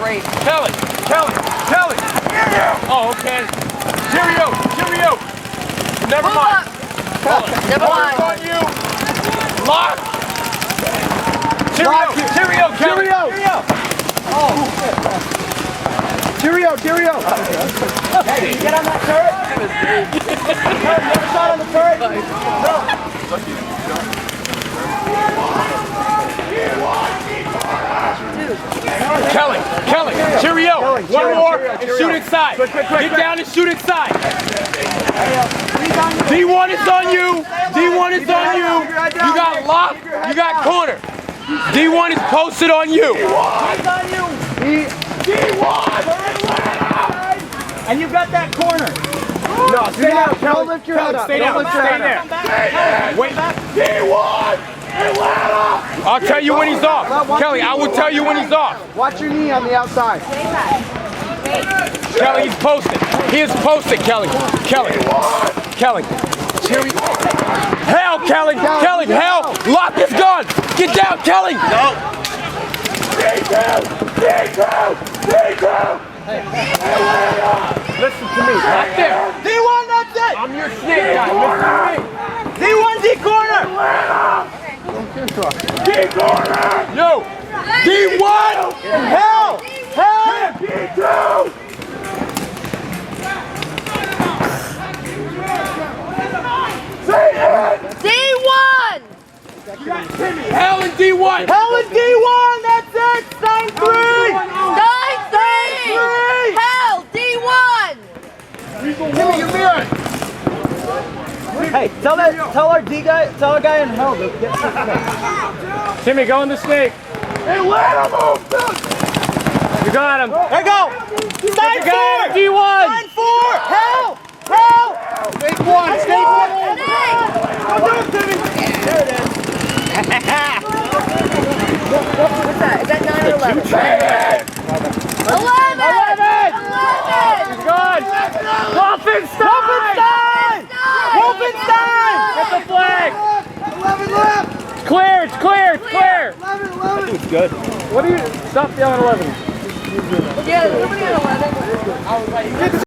great. Kelly. Oh, okay. Cheerio. Never Move mind. up. Never mind. On you. Lock. Cheerio, Kelly. Cheerio. Hey, you get on that turret? You ever shot on the turret? Kelly, cheerio. One more and shoot inside. Get down and shoot inside. D1 is on you. You got lock, you got corner. D1 is posted on you. And you got that corner. No, stay down. Don't lift your head up. Stay down. Stay there. Wait. D1! I'll tell you when he's off. Kelly, I will tell you when he's off. Watch your knee on the outside. Kelly, he's posted. He is posted, Kelly. Kelly. Hell, Kelly. Hell. Lock is gone. Get down, Kelly. No. Listen to me. Right there. D1, that's it! I'm your snake guy. Listen to me. D1, D corner! Yo. D1. Hell! D1! Hell and D1. Hell and D1, that's it! 9-3! 9-3! Hell, D1! Hey, tell our D guy, tell our guy in hell to get the snake. Timmy, go in the snake. Hey, let him move! You got him. There you go! 9-4! D1. 9-4! Hell! Snake one! Go do it, Timmy! There it is. What's that? Is that 9 or 11? 11! Good. Wolfenstein! Get the flag. 11 left! It's clear. 11! It's good. What do you stop yelling 11? Yeah, somebody at 11.